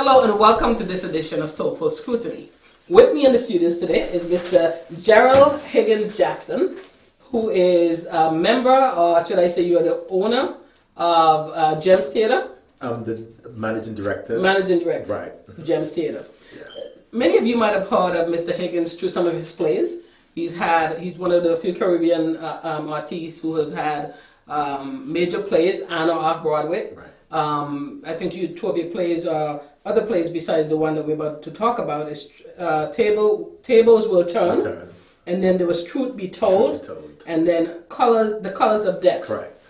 Hello and welcome to this edition of Soulful Scrutiny. With me in the studios today is Mr. Jerrol Huggins Jackson, who is a member, or should I say you are the owner of Gems Theatre? I'm the managing director. Managing director. Right. Of Gems Theatre. Yeah. Many of you might have heard of Mr. Huggins through some of his plays. He's one of the few Caribbean artists who have had major plays and are off Broadway. Right. I think two of your plays are other plays besides the one that we're about to talk about is Tables Will Turn, and then there was Truth Be Told, and then The Colors of Death. Correct.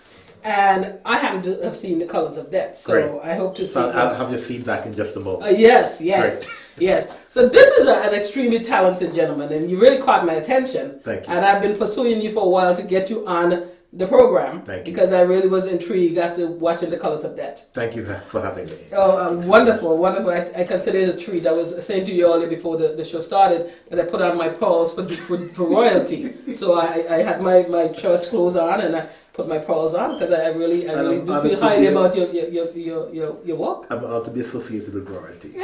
And I happen to have seen The Colors of Death, so great. I hope to see. So I'll have your feedback in just a moment. Yes. Great. Yes. So this is an extremely talented gentleman, and you really caught my attention. Thank you. And I've been pursuing you for a while to get you on the program. Thank you. Because I really was intrigued after watching The Colors of Death. Thank you for having me. Oh, wonderful. I consider it a treat. I was saying to you earlier before the show started that I put on my pearls for royalty. So I had my church clothes on and I put my pearls on because I really do feel highly about your work. I'm honored to be associated with royalty.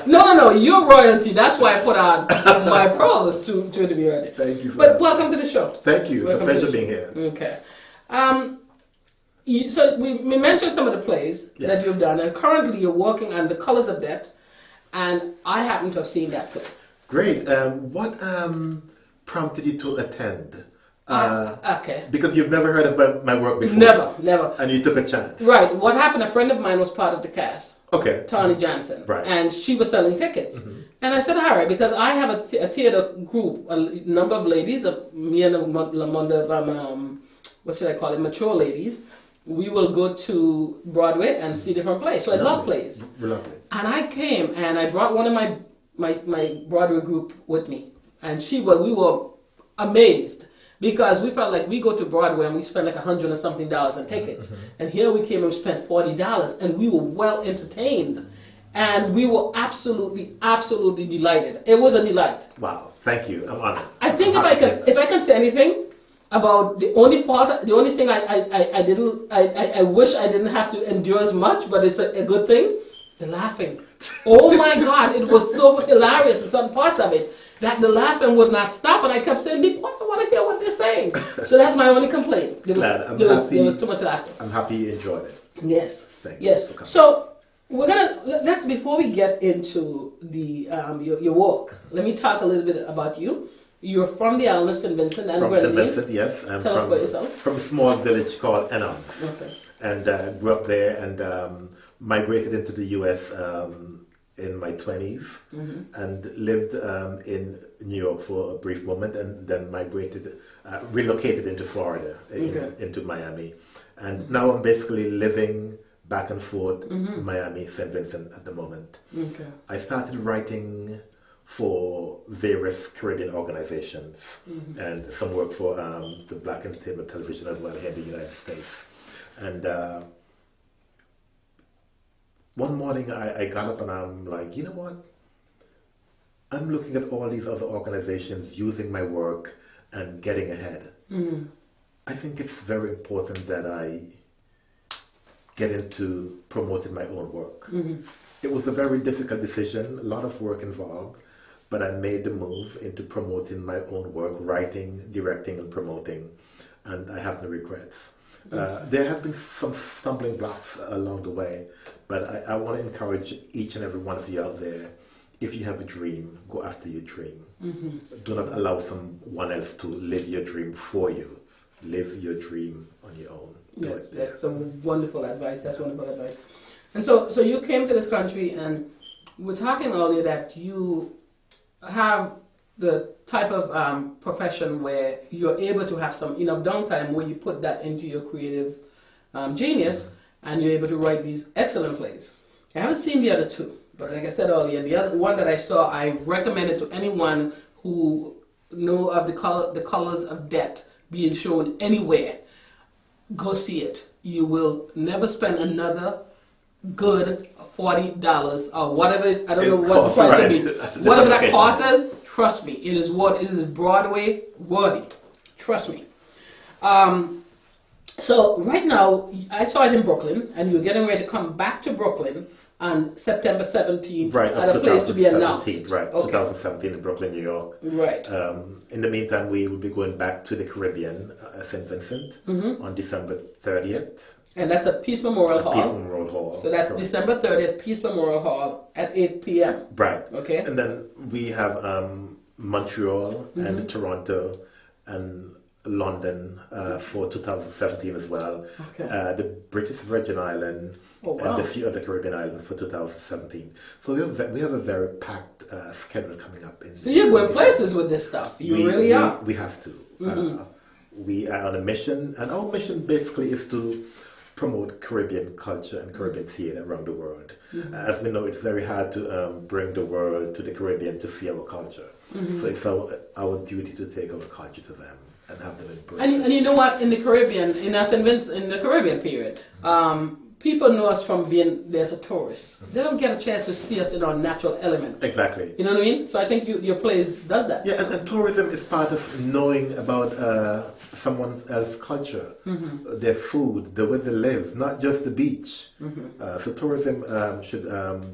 No, you're royalty. That's why I put on my pearls to be ready. Thank you. But welcome to the show. Thank you. It's a pleasure being here. Okay. So we mentioned some of the plays that you've done, and currently you're working on The Colors of Death, and I happen to have seen that play. Great. What prompted you to attend? Okay. Because you've never heard of my work before. Never. And you took a chance. Right. What happened? A friend of mine was part of the cast. Okay. Tawny Johnson. Right. And she was selling tickets. Mm-hmm. And I said, all right, because I have a theater group, a number of ladies, me and what should I call it, mature ladies. We will go to Broadway and see different plays. So I love plays. Lovely. And I came and I brought one of my Broadway group with me. And we were amazed. Because we felt like we go to Broadway and we spend like $100 and something on tickets. Mm-hmm. And here we came and we spent $40 and we were well entertained. And we were absolutely delighted. It was a delight. Wow, thank you. I'm honored. I think if I can say anything about the only thing I wish I didn't have to endure as much, but it's a good thing, the laughing. Oh my God, it was so hilarious in some parts of it. That the laughing would not stop, and I kept saying, "Be quiet! I want to hear what they're saying." So that's my only complaint. There was too much laughter. I'm happy you enjoyed it. Yes. Thank you. Yes. So let's before we get into the your work, let me talk a little bit about you. You're from the island of St. Vincent and Grenadine. From St. Vincent, yes. Tell us about yourself. From a small village called Enam. Okay. And grew up there and migrated into the U.S. In my 20s, mm-hmm. and lived in New York for a brief moment, and then relocated into Florida, into Miami. And now I'm basically living back and forth, mm-hmm. Miami, St. Vincent at the moment. Okay. I started writing for various Caribbean organizations, mm-hmm. and some work for the Black Entertainment Television as well here in the United States. And one morning I got up and I'm like, you know what? I'm looking at all these other organizations using my work and getting ahead. Mm. I think it's very important that I get into promoting my own work. Mm-hmm. It was a very difficult decision, a lot of work involved, but I made the move into promoting my own work, writing, directing, and promoting, and I have no regrets. There have been some stumbling blocks along the way, but I want to encourage each and every one of you out there, if you have a dream, go after your dream. Mm-hmm. Do not allow someone else to live your dream for you. Live your dream on your own. Yes, that's some wonderful advice. That's wonderful advice. And so you came to this country, and we're talking earlier that you have the type of profession where you're able to have some enough downtime where you put that into your creative genius, and you're able to write these excellent plays. I haven't seen the other two, but like I said earlier, the other one that I saw, I recommend it to anyone who know of the Colors of Death being shown anywhere. Go see it. You will never spend another good $40 or whatever. I don't know what the price would be. Whatever that cost is, trust me, it is Broadway worthy. Trust me. So right now, I saw it in Brooklyn, and you're getting ready to come back to Brooklyn on September 17th Right, at of a place to be 2017, announced. right, Okay. 2017 in Brooklyn, New York. Right. In the meantime, we will be going back to the Caribbean, St. Vincent, on December 30th. And that's at Peace Memorial At Hall. Peace Memorial Hall. So that's Correct. December 30th, Peace Memorial Hall at 8 p.m. Right. Okay. And then we have Montreal and Toronto and London for 2017 as well. Okay. The British Virgin Island Oh, wow. and a few other Caribbean islands for 2017. So we have a very packed schedule coming up. So you're going places with this stuff. You really are. We have to. We are on a mission, and our mission basically is to promote Caribbean culture and Caribbean theater around the world. As we know, it's very hard to bring the world to the Caribbean to see our culture. So it's our duty to take our culture to them and have them embrace it. And you know what? In the Caribbean, in St. Vincent, in the Caribbean period, people know us from being there as a tourist. They don't get a chance to see us in our natural element. Exactly. You know what I mean? So I think your place does that. Yeah, and tourism is part of knowing about someone else's culture, their food, the way they live, not just the beach. So tourism should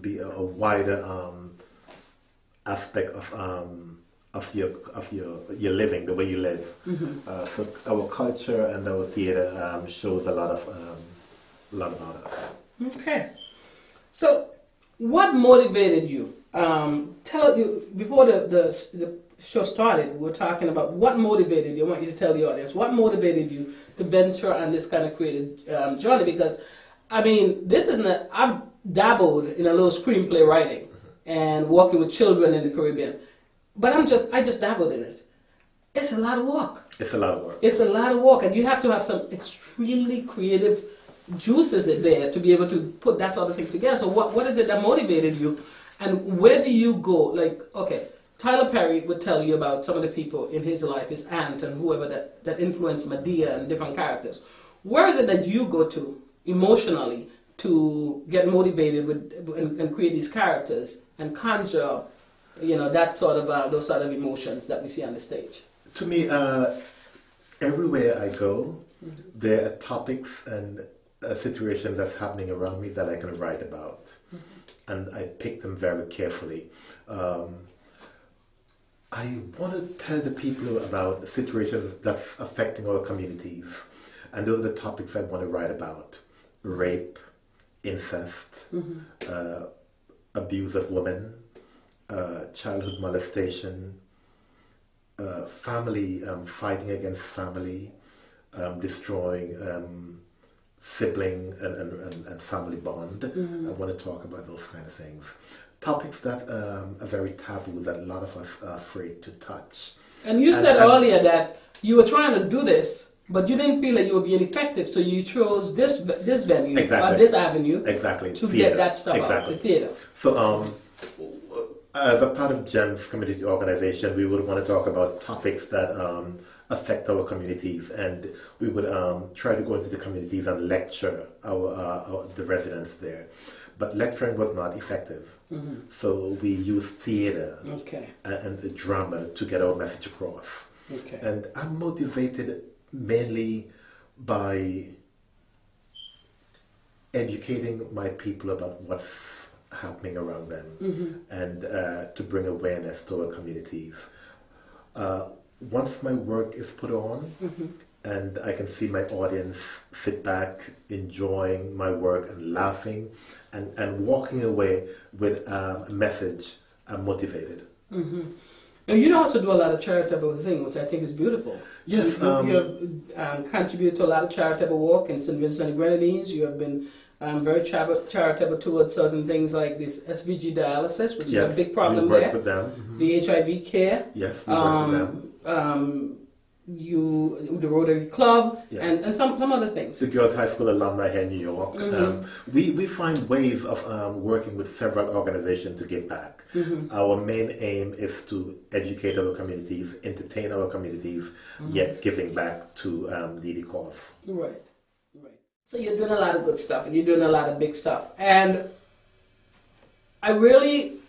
be a wider aspect of your living, the way you live. So our culture and our theater shows a lot about us. Okay. So what motivated you? Tell you before the show started. We were talking about what motivated you. I want you to tell the audience what motivated you to venture on this kind of creative journey. Because I mean, this isn't. I've dabbled in a little screenplay writing and working with children in the Caribbean, but I just dabbled in it. It's a lot of work. It's a lot of work. It's a lot of work, and you have to have some extremely creative juices in there to be able to put that sort of thing together. So what is it that motivated you, and where do you go? Like, okay, Tyler Perry would tell you about some of the people in his life, his aunt and whoever that influenced Medea and different characters. Where is it that you go to emotionally to get motivated with and create these characters and conjure, that sort of those sort of emotions that we see on the stage? To me, everywhere I go, there are topics and a situation that's happening around me that I can write about, and I pick them very carefully. I want to tell the people about situations that's affecting our communities, and those are the topics I want to write about: rape, incest, abuse of women, childhood molestation, family, fighting against family, destroying sibling and family bond. I want to talk about those kind of things. Topics that are very taboo that a lot of us are afraid to touch. And you said earlier that you were trying to do this, but you didn't feel that you were being effective, so you chose this venue, Exactly. or this avenue, Exactly. to Theater. get that stuff out, the theater. So, as a part of GEM's community organization, we would want to talk about topics that affect our communities, and we would try to go into the communities and lecture the residents there. But lecturing was not effective, so we used theater and drama to get our message across. Okay. And I'm motivated mainly by educating my people about what's happening around them, and to bring awareness to our communities. Once my work is put on, and I can see my audience sit back, enjoying my work and laughing, and walking away with a message, I'm motivated. And you also do a lot of charitable things, which I think is beautiful. Yes. You have contributed to a lot of charitable work in St. Vincent and Grenadines. You have been very charitable towards certain things like this SVG dialysis, which is a big problem we work there. with them. The HIV care. Yes, we work with them. The Rotary Club, and some other things. The Girls High School alumni here in New York. We find ways of working with several organizations to give back. Our main aim is to educate our communities, entertain our communities, yet giving back to needy cause. Right. So you're doing a lot of good stuff, and you're doing a lot of big stuff. And I really,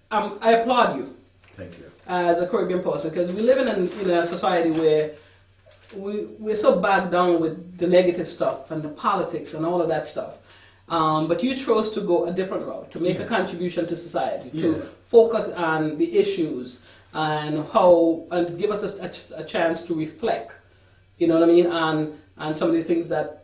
I applaud you. Thank you. As a Caribbean person, because we live in a society where we're so bogged down with the negative stuff and the politics and all of that stuff. But you chose to go a different route, to make a contribution to society, to focus on the issues and and give us a chance to reflect, you know what I mean, on some of the things that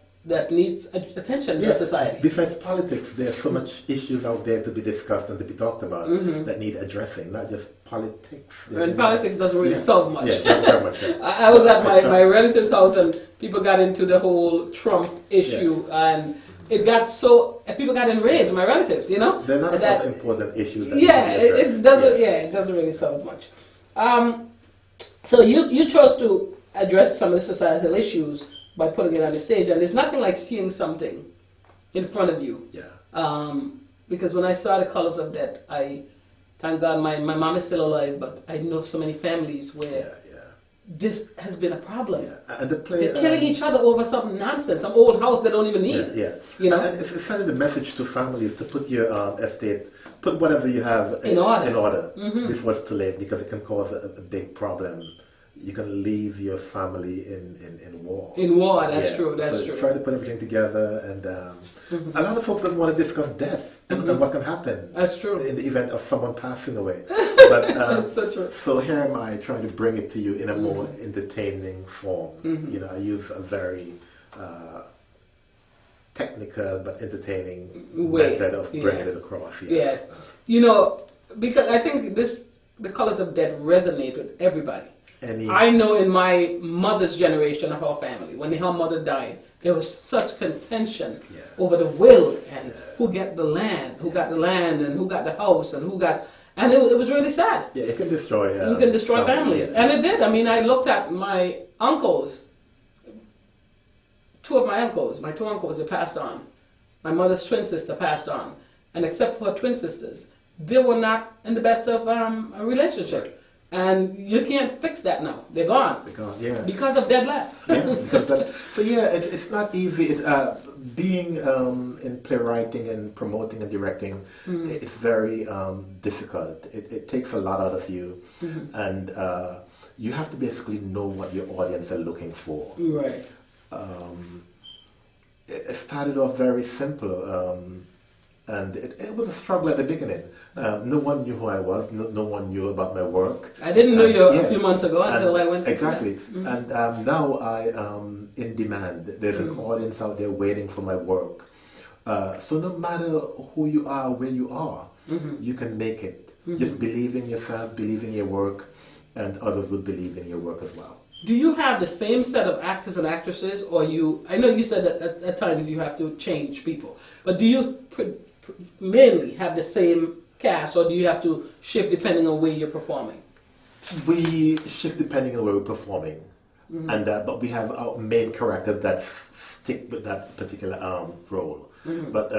needs attention in society. Besides politics, there's so much issues out there to be discussed and to be talked about that need addressing, not just politics. And politics doesn't really solve much. Yeah, not very much. I was at my relative's house and people got into the whole Trump issue and people got enraged, my relatives, you know? They're not important issues. It doesn't really solve much. So you chose to address some of the societal issues by putting it on the stage, and there's nothing like seeing something in front of you. Yeah. Because when I saw The Colors of Death, thank God my mom is still alive, but I know so many families where this has been a problem. Yeah. And the play, they're killing each other over some nonsense, some old house they don't even need. Yeah. You know? And it's kind of the message to families to put your estate, put whatever you have in order before it's too late, because it can cause a big problem. You can leave your family in war. In war, that's true. That's true. Try to put everything together, and a lot of folks don't want to discuss death and what can happen. That's true. In the event of someone passing away. But that's so true. So here am I trying to bring it to you in a more entertaining form. You know, I use a very technical but entertaining method of bringing it across. Yes. You know, because I think The Colors of Death resonate with everybody. I know in my mother's generation of our family, when her mother died, there was such contention over the will and who got the land, and who got the house, and it was really sad. Yeah, it can destroy. You can destroy families, and it did. I mean, I looked at my uncles. Two uncles, they passed on. My mother's twin sister passed on, and except for her twin sisters, they were not in the best of a relationship. Right. And you can't fix that now. They're gone. Because of dead left. So it's not easy. Being in playwriting and promoting and directing, it's very difficult. It takes a lot out of you, and you have to basically know what your audience are looking for. Right. It started off very simple. And it was a struggle at the beginning. No one knew who I was. No one knew about my work. I didn't know you a few months ago until I went. Exactly. And now I am in demand. There's an audience out there waiting for my work. So no matter who you are, where you are, you can make it. Just believe in yourself, believe in your work, and others will believe in your work as well. Do you have the same set of actors and actresses, or I know you said that at times you have to change people, but do you mainly have the same cast, or do you have to shift depending on where you're performing? We shift depending on where we're performing, and but we have our main characters that stick with that particular role. But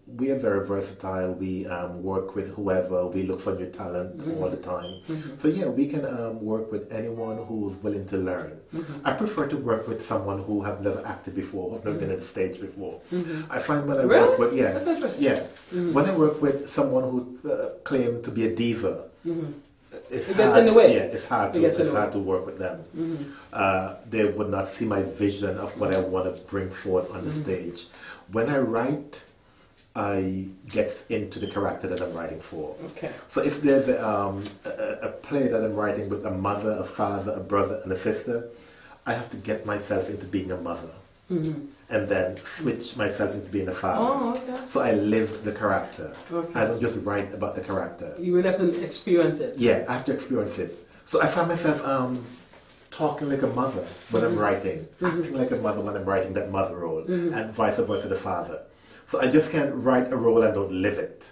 we are very versatile. We work with whoever. We look for new talent all the time. So we can work with anyone who's willing to learn. I prefer to work with someone who have never acted before, who's never been on the stage before. I find when I work with That's interesting. when I work with someone who claims to be a diva, it gets in the way. Yeah, it's hard to work with them. They would not see my vision of what I want to bring forward on the stage. When I write, I get into the character that I'm writing for. Okay. So if there's a play that I'm writing with a mother, a father, a brother, and a sister, I have to get myself into being a mother. And then switch myself into being a father. Oh, okay. So I live the character. Okay. I don't just write about the character. You will have to experience it. Yeah, I have to experience it. So I find myself talking like a mother when I'm writing, acting like a mother when I'm writing that mother role, and vice versa the father. So I just can't write a role and don't live it.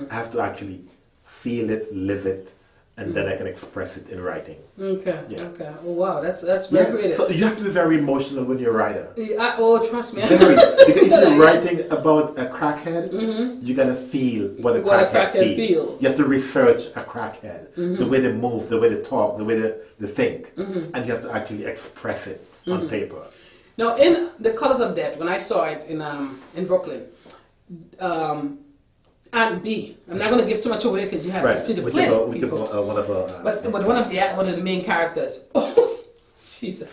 I have to actually feel it, live it, and then I can express it in writing. Okay. Okay. Oh, wow, that's very creative. So you have to be very emotional when you're a writer. Trust me. Very, because if you're writing about a crackhead, you gotta feel what a crackhead feels. You have to research a crackhead, the way they move, the way they talk, the way they think, and you have to actually express it on paper. Now, in The Colors of Death, when I saw it in Brooklyn, Aunt B. I'm not going to give too much away because you have to see the play. Which is one of our... But one of the main characters. Oh, she's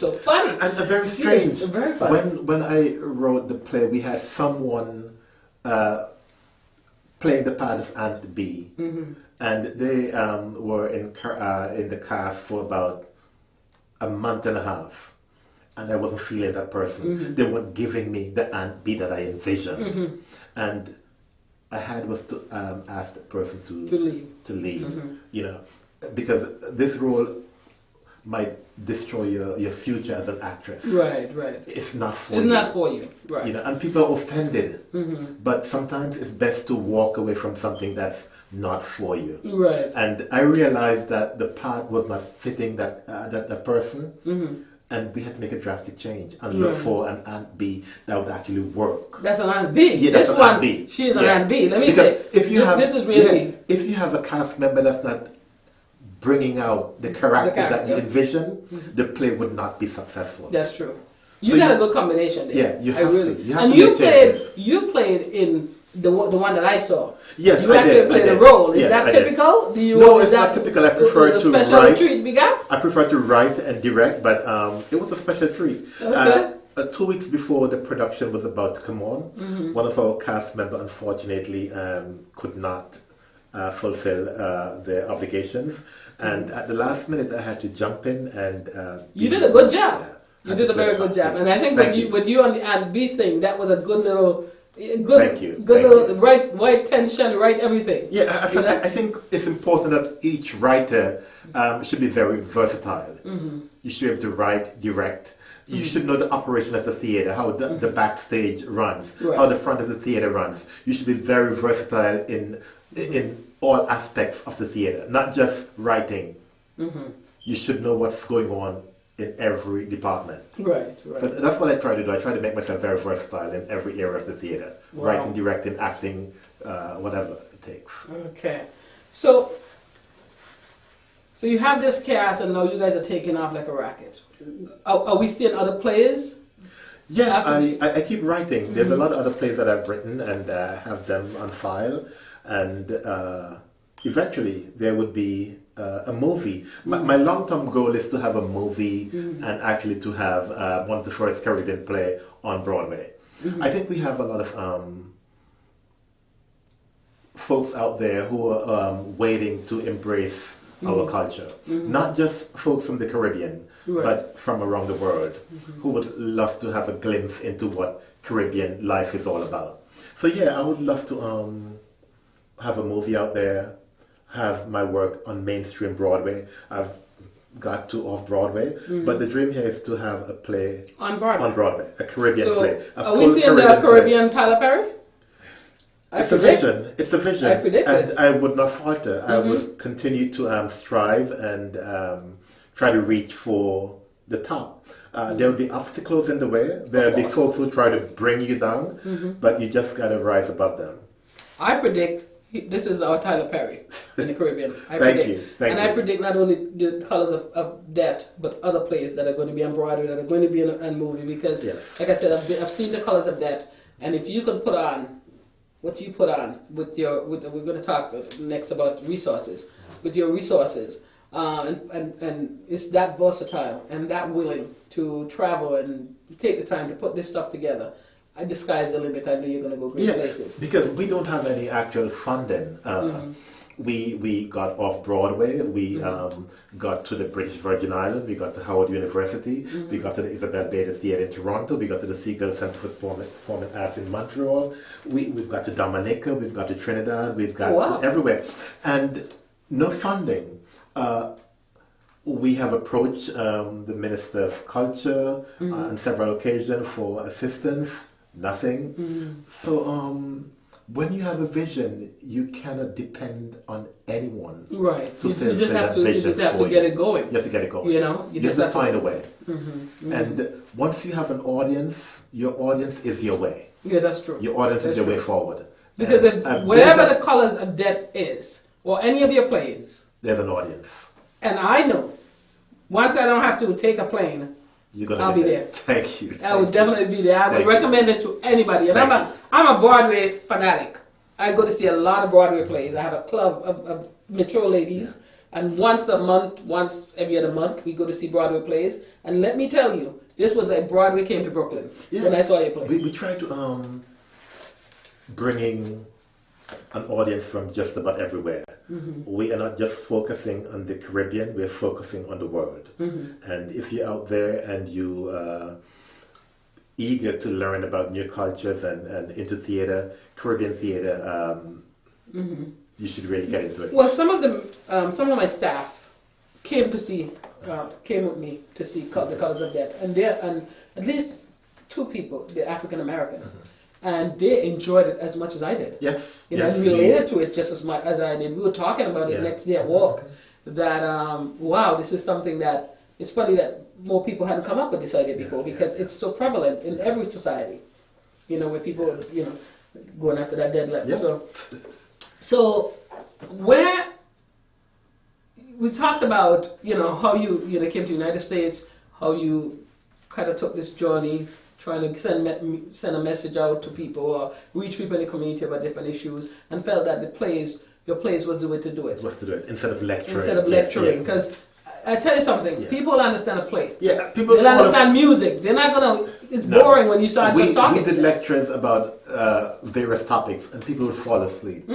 so funny. And very strange. Very funny. When I wrote the play, we had someone playing the part of Aunt B, and they were in the cast for about a month and a half, and I wasn't feeling that person. They weren't giving me the Aunt B that I envisioned, and I was to ask the person to leave, you know, because this role might destroy your future as an actress. Right. It's not for It's you. not for you. Right. You know, and people are offended. But sometimes it's best to walk away from something that's not for you. Right. And I realized that the part was not fitting that person, and we had to make a drastic change and look for an Aunt B that would actually work. That's an Aunt B. Yeah, this that's an one, Aunt B. she's an Yeah. Aunt B. Let me Because say, if you have, this is really if you have a cast member that's not bringing out the character that you envision, the play would not be successful. That's true. You So got you- a good combination there. Yeah, you have to. You have and to you make changes. played in the one that I saw. Yes, you I actually did. played I a did. role. Is Yes, that I did. typical? Do you? No, is it's that, not typical. I prefer was a to special write. treat we got. I prefer to write and direct, but it was a special treat. Okay. 2 weeks before the production was about to come on, one of our cast members unfortunately could not fulfill their obligations, and at the last minute I had to jump in and. You did a good job. Yeah, You did a very good job, and I think with you on the Aunt B thing, that was a good little. Thank you. Right tension, right everything. Yeah, I think it's important that each writer should be very versatile. You should be able to write, direct. You should know the operation of the theater, how the backstage runs, how the front of the theater runs. You should be very versatile in all aspects of the theater, not just writing. You should know what's going on in every department. Right. So that's what I try to do. I try to make myself very versatile in every area of the theater. Wow. Writing, directing, acting, whatever it takes. Okay. So you have this cast, and now you guys are taking off like a rocket. Are we seeing other plays? Yes, I keep writing. There's a lot of other plays that I've written and have them on file. And eventually there would be a movie. My long-term goal is to have a movie and actually to have one of the first Caribbean play on Broadway. I think we have a lot of folks out there who are waiting to embrace our culture. Not just folks from the Caribbean, but from around the world who would love to have a glimpse into what Caribbean life is all about. So yeah, I would love to have a movie out there, have my work on mainstream Broadway. I've got to off-Broadway, but the dream here is to have a play On Broadway. a Caribbean play. Are we seeing the Caribbean Tyler Perry? It's a vision. It's a vision. I predict and this. I would not falter. I would continue to strive and try to reach for the top. There will be obstacles in the way. There will be folks who try to bring you down, but you just got to rise above them. I predict this is our Tyler Perry in the Caribbean. Thank you. I predict not only the Colors of Death, but other plays that are going to be on Broadway, that are going to be in a movie. Because, like I said, I've seen the Colors of Death, and if you could put on what you put on with we're going to talk next about resources, with your resources, and it's that versatile and that willing to travel and take the time to put this stuff together. I disguise the limit. I know you're going to go great places. Because we don't have any actual funding. We got off Broadway. We got to the British Virgin Islands. We got to Howard University. We got to the Isabel Bader Theatre in Toronto. We got to the Seagull Centre for Performing Arts in Montreal. We've got to Dominica. We've got to Trinidad. We've got to everywhere. And no funding. We have approached the Minister of Culture on several occasions for assistance. Nothing. So when you have a vision, you cannot depend on anyone. Right. To you fulfill just have that to, vision to get it going. You have to get it going. You know, you have to find a way. And once you have an audience, your audience is your way. Yeah, that's true. Your audience is your way forward. Because wherever the Colors of Death is, or any of your plays, there's an audience. And I know, once I don't have to take a plane, I'll be there. Thank you. I would definitely be there. I would recommend it to anybody. And I'm a Broadway fanatic. I go to see a lot of Broadway plays. I have a club of mature ladies And once a month, once every other month, we go to see Broadway plays. And let me tell you, this was like Broadway came to Brooklyn when I saw you play. We try to bring in an audience from just about everywhere. We are not just focusing on the Caribbean, we're focusing on the world. And if you're out there and you eager to learn about new cultures and into theater, Caribbean theater, you should really get into it. Well, some of my staff came with me to see The Colors of Death, and at least 2 people, they're African American, and they enjoyed it as much as I did. Yes, and related to it just as much as I did. We were talking about it next day at work. That wow, this is something that it's funny that more people hadn't come up with this idea before because it's so prevalent in every society. Where people going after that dead left. So where we talked about, how you came to the United States, how you kind of took this journey, trying to send a message out to people or reach people in the community about different issues, and felt that your plays was the way to do it. Was to do it instead of lecturing. Because I tell you something, people understand a play. Yeah, people they'll understand music. They're not gonna. It's boring when you start just talking. We did lectures about various topics, and people would fall asleep.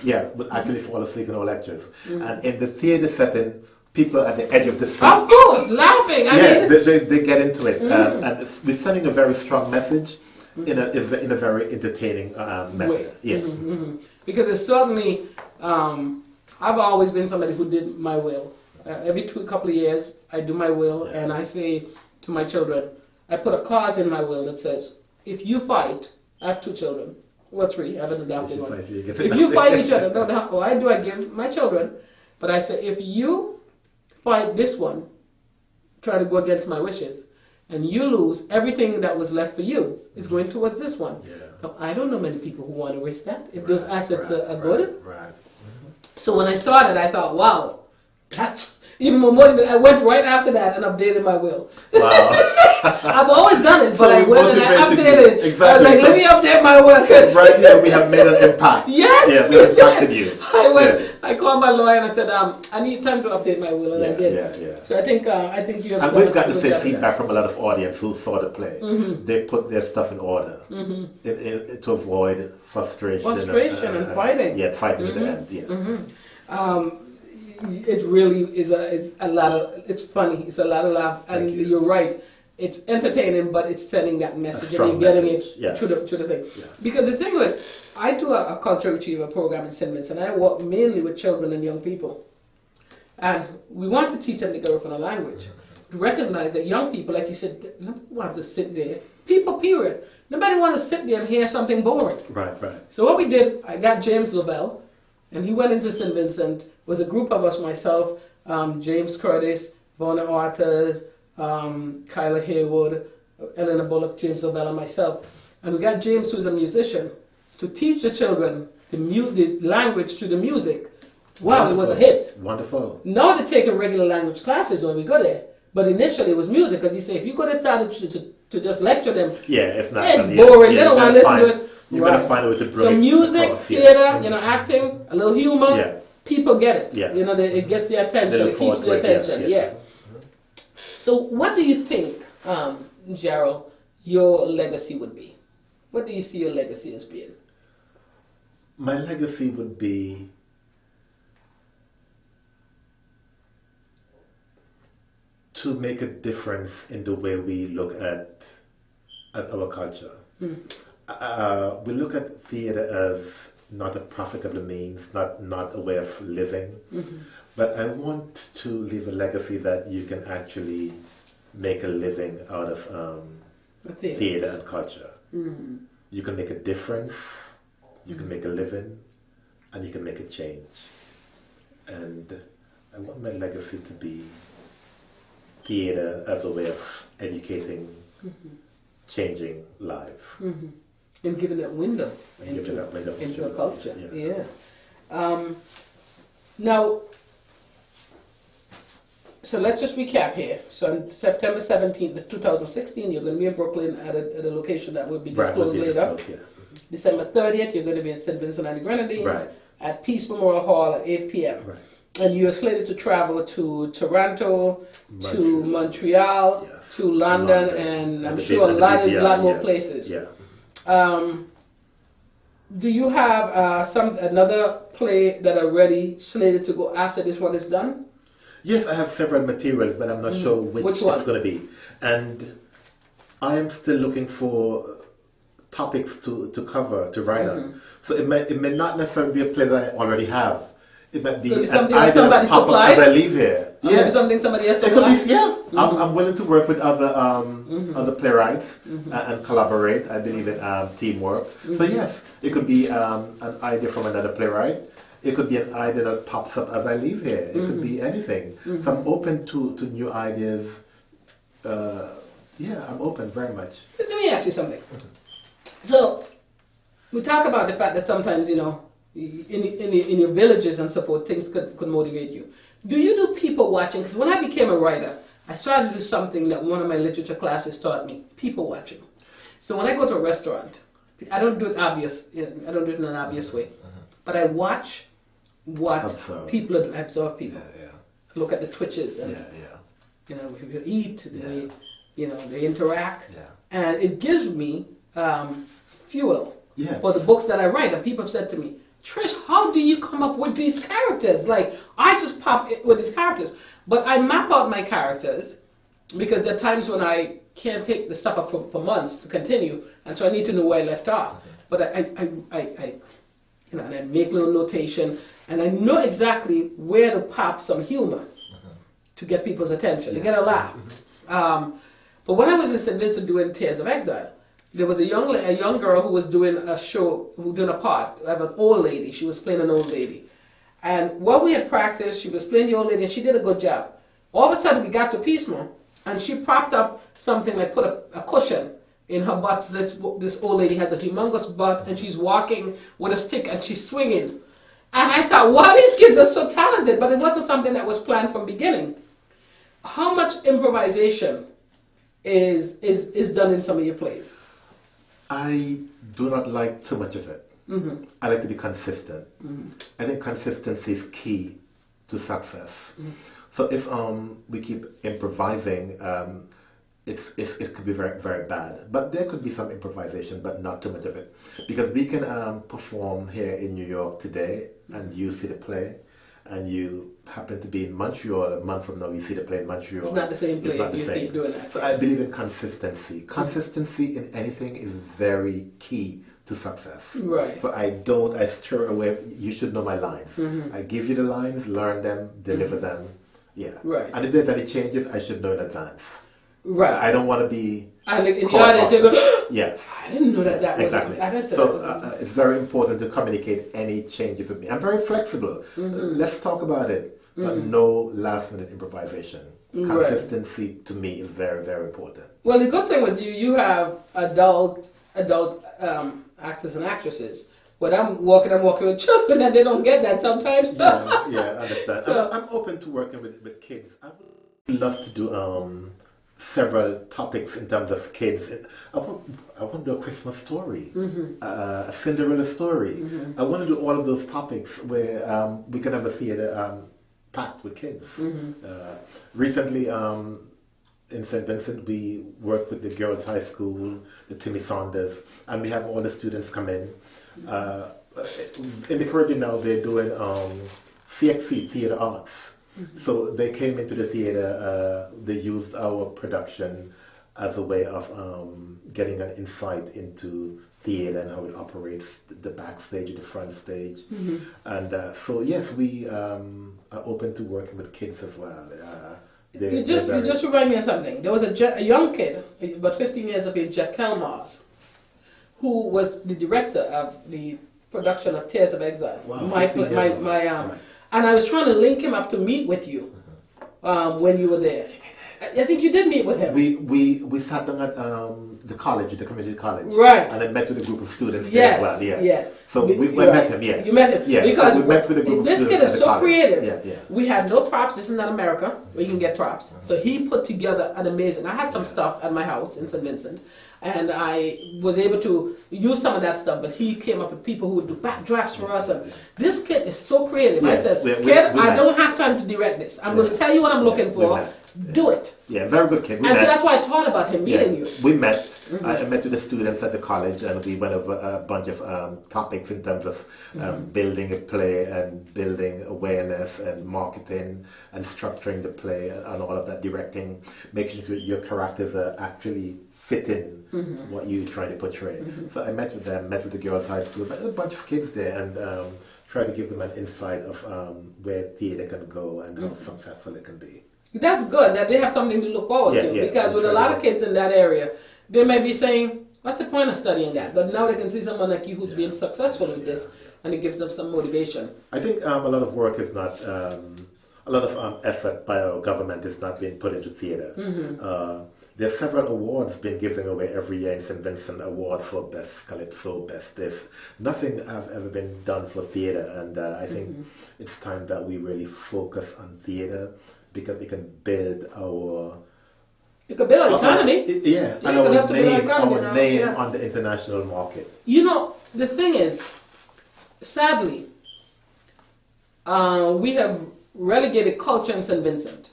Yeah, would actually fall asleep in our lectures. And in the theater setting, people are at the edge of the seat. Of course, laughing. They get into it, and we're sending a very strong message in a very entertaining method. Yes, because it's certainly. I've always been somebody who did my will. Every couple of years, I do my will, and I say to my children, I put a clause in my will that says, if you fight, I have 2 children. Well, 3, I haven't adopted one. If you fight each other, why do I give my children? But I say, if you fight this one, try to go against my wishes, and you lose, everything that was left for you is going towards this one. Now, I don't know many people who want to risk that, if those assets are good. So when I saw that, I thought, wow, that's even more than I went right after that and updated my will. Wow. I've always done it, but I went and I updated. Exactly. I was like, let me update my will. Right here, we have made an impact. Yes, yeah, we impacted you. I called my lawyer and I said, I need time to update my will, and I did. So I think you have. And we've got the same feedback from a lot of audience who saw the play. They put their stuff in order to avoid frustration and fighting. Yeah, fighting in the end. Yeah. It really is a lot of. It's funny. It's a lot of laugh, and you're right. It's entertaining, but it's sending that message, and you're getting it through the thing. Yeah. Because the thing with, I do a culture retrieval program in St. Vincent, and I work mainly with children and young people, and we want to teach them the Garifuna language. To recognize that young people, like you said, nobody wants to sit there. People, period. Nobody wants to sit there and hear something boring. Right. So what we did, I got James Lavelle. And he went into St. Vincent. Was a group of us, myself, James Curtis, Vona Arthurs, Kyla Haywood, Eleanor Bullock, James Lavelle, and myself. And we got James, who's a musician, to teach the children the language through the music. Wow, Wonderful. It was a hit. Wonderful. Now they're taking regular language classes when we go there. But initially it was music, because you say, if you go there to just lecture them, it's not. It's boring. They don't want to listen to it. You gotta find a way to bring So music, theater, acting, a little humor, people get it. Yeah. It gets their attention, it keeps their attention. So what do you think, Jerrol, your legacy would be? What do you see your legacy as being? My legacy would be to make a difference in the way we look at our culture. We look at theater as not a profitable means, not a way of living, but I want to leave a legacy that you can actually make a living out of theater and culture. You can make a difference, you can make a living, and you can make a change. And I want my legacy to be theater as a way of educating, changing lives. And giving that window into a culture. Now, so let's just recap here. So on September 17th, 2016, you're going to be in Brooklyn at a location that will be disclosed later. December 30th, you're going to be in St. Vincent and the Grenadines at Peace Memorial Hall at 8 p.m. and you are slated to travel to Toronto, to Montreal, Yes. to London, and I'm sure a lot more places. Yeah. Do you have another play that are ready slated to go after this one is done? Yes, I have several materials, but I'm not sure which one? it's going to be. And I am still looking for topics to cover, to write on. So it may not necessarily be a play that I already have. It might be something that somebody supplied. As I leave here. Yeah, something somebody else it could supplied. be. Yeah, I'm willing to work with other other playwrights and collaborate. I believe in teamwork. So yes, it could be an idea from another playwright. It could be an idea that pops up as I leave here. It could be anything. So I'm open to new ideas. Yeah, I'm open very much. Let me ask you something. So we talk about the fact that sometimes, you know, in your villages and so forth, things could motivate you. Do you do people watching? Because when I became a writer, I started to do something that one of my literature classes taught me: people watching. So when I go to a restaurant, I don't do it obvious. I don't do it in an obvious way, but I watch what people do. I observe people. Yeah. Look at the twitches and you know, people eat, they, you know, they interact, and it gives me fuel for the books that I write. And people have said to me, Trish, how do you come up with these characters? Like, I just pop with these characters. But I map out my characters because there are times when I can't take the stuff up for months to continue, and so I need to know where I left off. But I you know, and I make little notation, and I know exactly where to pop some humor to get people's attention, to get a laugh. But when I was in St. Vincent doing Tears of Exile, there was a young girl who was doing a show, doing a part of an old lady. She was playing an old lady. And while we had practiced, she was playing the old lady, and she did a good job. All of a sudden, we got to Pismo, and she propped up something, like put a cushion in her butt. This old lady has a humongous butt, and she's walking with a stick, and she's swinging. And I thought, wow, these kids are so talented, but it wasn't something that was planned from the beginning. How much improvisation is done in some of your plays? I do not like too much of it. I like to be consistent. I think consistency is key to success. So if we keep improvising, it could be very, very bad. But there could be some improvisation, but not too much of it. Because we can perform here in New York today, and you see the play, and you happen to be in Montreal a month from now, you see the play in Montreal. It's not the same play. It's not the you same. keep doing that. So I believe in consistency. Consistency in anything is very key to success. Right. So I steer away. You should know my lines. I give you the lines, learn them, deliver them. Yeah. Right. And if there's any changes, I should know in advance. Right. I don't want to be. And in the audience, you go, yes. I didn't know that was exactly. So it's very important to communicate any changes with me. I'm very flexible. Let's talk about it, but no last minute improvisation. Consistency to me is very, very important. Well, the good thing with you have adult actors and actresses. But I'm walking with children, and they don't get that sometimes. Yeah, I understand. So, I'm open to working with kids. I would love to do several topics in terms of kids. I want to do a Christmas story, a Cinderella story. I want to do all of those topics where we can have a theater packed with kids. Recently, in St. Vincent, we worked with the Girls High School, the Timmy Saunders, and we have all the students come in. In the Caribbean now, they're doing CXC, Theater Arts. So they came into the theater, they used our production as a way of getting an insight into theater and how it operates, the backstage, the front stage. And so yes, we are open to working with kids as well. You just remind me of something. There was a young kid, about 15 years of age, Jack Mars, who was the director of the production of Tears of Exile. Wow, and I was trying to link him up to meet with you when you were there. I think you did meet with him. We sat down at the college, the community college. Right. And I met with a group of students yes, there as well. Yeah. Yes. So we met him, yeah. You met him? Yeah. Because so we met with a group of this students kid is so college. creative. Yeah. We had no props. This is not America where you can get props. So he put together an amazing... I had some stuff at my house in St. Vincent. and I was able to use some of that stuff. But he came up with people who would do backdrafts for us. And this kid is so creative. I said, kid, I don't have time to direct this. I'm going to tell you what I'm looking for. Do it. Yeah, very good kid. And so that's why I thought about him meeting you. We met. I met with the students at the college, and we went over a bunch of topics in terms of building a play and building awareness and marketing and structuring the play and all of that, directing, making sure your characters are actually fit in what you're trying to portray. So I met with them, met with the girls' high school, met a bunch of kids there, and tried to give them an insight of where theatre can go and how successful it can be. That's good that they have something to look forward to, because with a lot of kids in that area, they may be saying, what's the point of studying that? But now they can see someone like you who's being successful in this, and it gives them some motivation. I think a lot of work is not, a lot of effort by our government is not being put into theatre. There are several awards being given away every year in St. Vincent, award for best calypso, best this. Nothing have ever been done for theatre, and I think it's time that we really focus on theatre, because it can build our... You can build an economy. And our name on the international market. You know, the thing is, sadly, we have relegated culture in St. Vincent.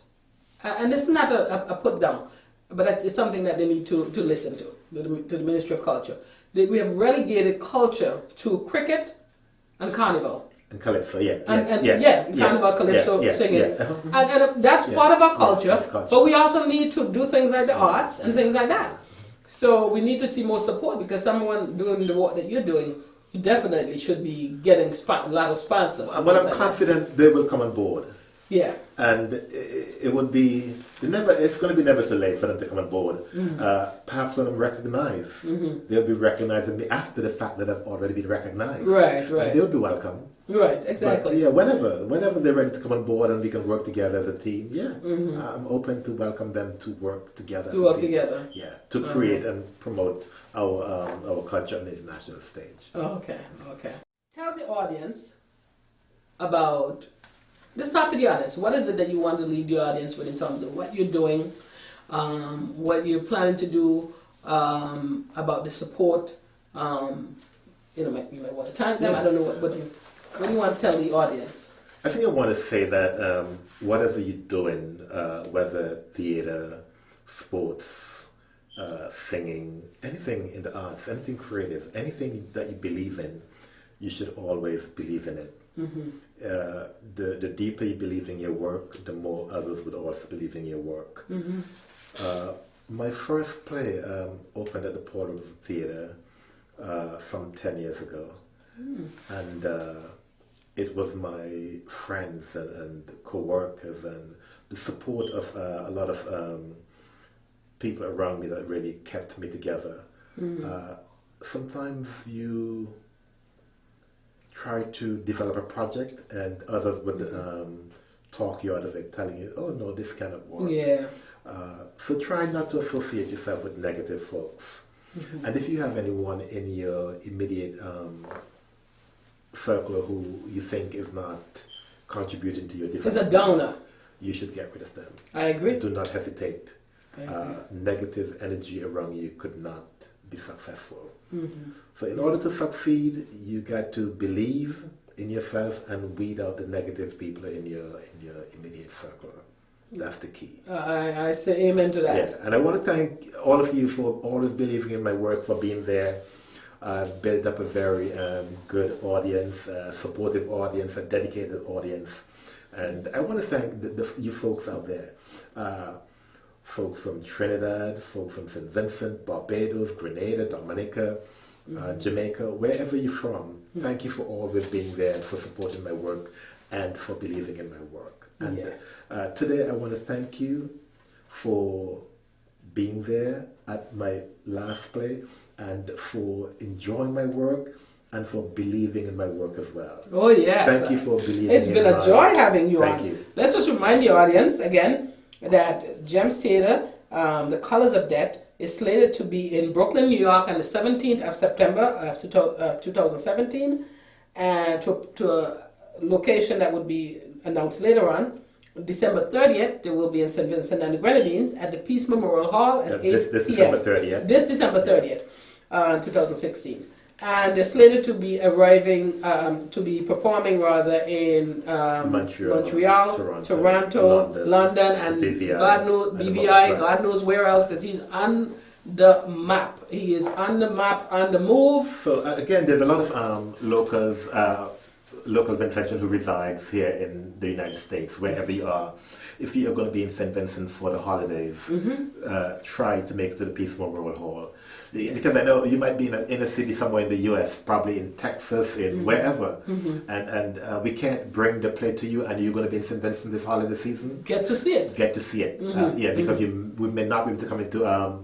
And it's not a put down, but it's something that they need to listen to the Ministry of Culture. We have relegated culture to cricket and carnival. And calypso, carnival, calypso, singing. And that's part of our culture, but we also need to do things like the arts and things like that. So we need to see more support, because someone doing the work that you're doing, you definitely should be getting a lot of sponsors. But I'm confident they will come on board. Yeah. And it would be it's going to be never too late for them to come on board. Perhaps when I'm recognized, they'll be recognizing me after the fact that I've already been recognized. Right. And they'll be welcome. Right, exactly. But whenever they're ready to come on board and we can work together as a team, I'm open to welcome them to work together. To create and promote our culture on the international stage. Okay. Tell the audience about... Just talk to the audience. What is it that you want to leave the audience with in terms of what you're doing, what you're planning to do, about the support? You might want to thank them. I don't know what do you want to tell the audience? I think I want to say that whatever you're doing, whether theater, sports, singing, anything in the arts, anything creative, anything that you believe in, you should always believe in it. The deeper you believe in your work, the more others would also believe in your work. My first play opened at the Portals Theatre some 10 years ago. And it was my friends and co-workers and the support of a lot of people around me that really kept me together. Sometimes you try to develop a project and others would talk you out of it, telling you, oh no, this cannot work. So try not to associate yourself with negative folks. And if you have anyone in your immediate circle who you think is not contributing to your development, is a downer, you should get rid of them. I agree. Do not hesitate. Negative energy around you could not be successful. So in order to succeed, you got to believe in yourself and weed out the negative people in your immediate circle. That's the key. I say amen to that. Yeah, and I want to thank all of you for always believing in my work, for being there. I've built up a very good audience, supportive audience, a dedicated audience. And I want to thank you folks out there. Folks from Trinidad, folks from St. Vincent, Barbados, Grenada, Dominica, Jamaica, wherever you're from. Thank you for always being there and for supporting my work and for believing in my work. And today I want to thank you for being there at my last play and for enjoying my work and for believing in my work as well. Oh yes. Thank you for believing in It's been a joy having you on. Thank you. Let's just remind the audience again that Gems Theatre, The Colors of Death, is slated to be in Brooklyn, New York on the 17th of September of 2017, and to a location that would be announced later on. December 30th, they will be in St. Vincent and the Grenadines at the Peace Memorial Hall at 8 this p.m. December 30th. This December 30th, 2016. And they're slated to be arriving, to be performing rather in Montreal, Toronto, London, and BVI, God knows, BVI, God knows where else, because he's on the map. He is on the map, on the move. So again, there's a lot of local Vincentians who reside here in the United States, wherever you are. If you are going to be in St. Vincent for the holidays, try to make it to the Peace Memorial Hall. Because I know you might be in an inner city somewhere in the U.S., probably in Texas, in wherever, and we can't bring the play to you, and you're going to be in St. Vincent this holiday season. Get to see it. Get to see it. Because we may not be able to come into a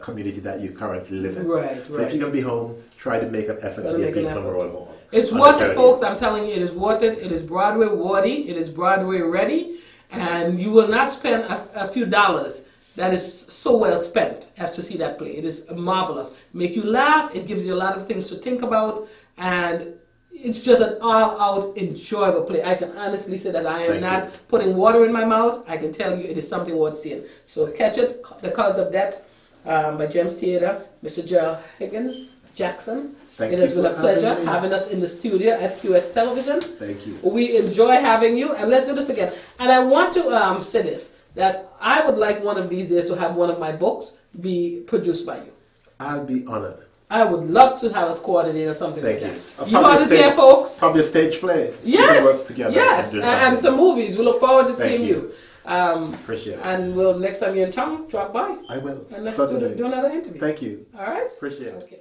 community that you currently live in. Right. So if you're going to be home, try to make an effort to get Peace Memorial Hall. It's worth it, folks. I'm telling you, it is worth it. It is Broadway worthy. It is Broadway ready. And you will not spend a few dollars that is so well spent as to see that play. It is marvelous. Make you laugh. It gives you a lot of things to think about. And it's just an all-out enjoyable play. I can honestly say that I am not putting water in my mouth. I can tell you it is something worth seeing. So catch it, The Colors of Death by James Theatre, Mr. Jerrol Huggins, Jackson. It has been a pleasure having us in the studio at QX Television. Thank you. We enjoy having you, and let's do this again. And I want to say this, that I would like one of these days to have one of my books be produced by you. I'll be honored. I would love to have us coordinate or something like that. Thank You heard it here, folks. Probably a stage play. Yes, we can work together and some movies. We look forward to seeing you. you. Appreciate it. And next time you're in town, drop by. I will. And let's do another interview. Thank you. All right? Appreciate it. Okay.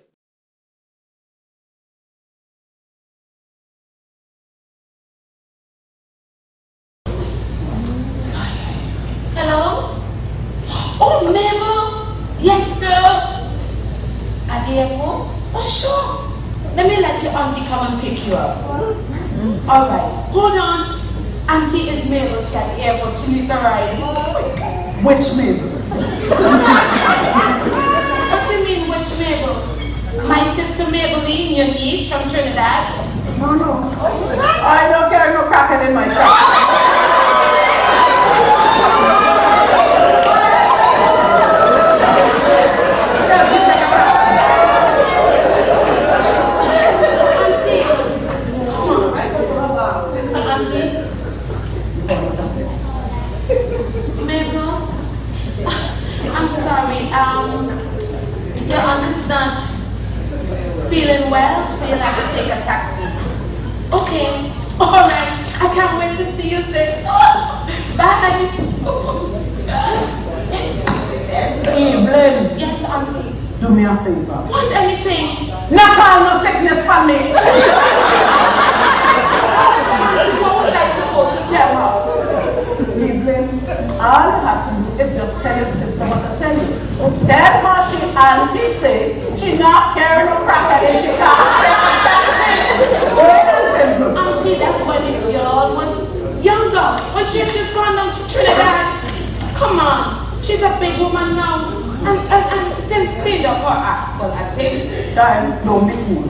Hello? Oh, Mabel? Yes, girl. At the airport? Oh, sure. Let me let your auntie come and pick you up. All right. Hold on. Auntie is Mabel. She's at the airport. She needs a ride. Which Mabel? What do you mean, which Mabel? My sister Maybelline, your niece from Trinidad. No. I don't carry no cracker in my car. Your uncle's not feeling well, so you'll have to take a taxi. Okay, all right. I can't wait to see you, sis. Bye. Evelyn, Yes, auntie. do me a favor. What, anything? Not all no sickness for me. Auntie, what was I supposed to tell her? Evelyn, all you have to do is just tell your sister what I tell you. Tell her she auntie say she not carrying no cracker and she can't take a taxi. Auntie, that's when the girl was younger. When she had just gone down to Trinidad. Come on. She's a big woman now. And since cleaned up her act. Well, I think. Child, don't be fool.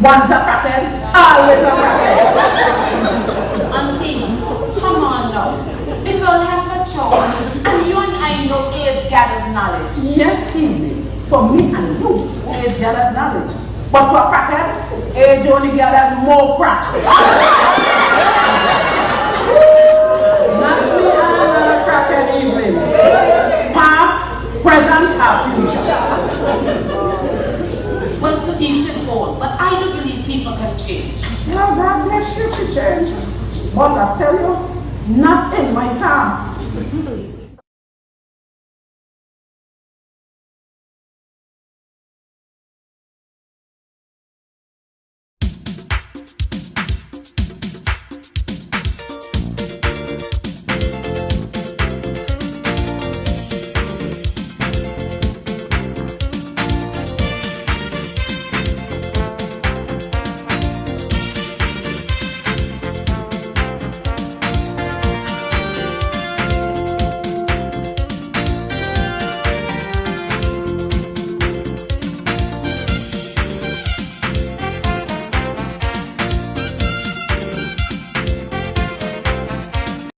Once a cracker, always a cracker. Auntie, come on now. The girl has her charm. And you and I know age gathers knowledge. Yes, Evelyn. For me and you, age gathers knowledge. But for a cracker, age only gathers more crack. Not me another cracker, Evelyn. Past, present, and future. Well, to each his own. But I do believe people can change. Now, God bless you to change. But I tell you, not in my time.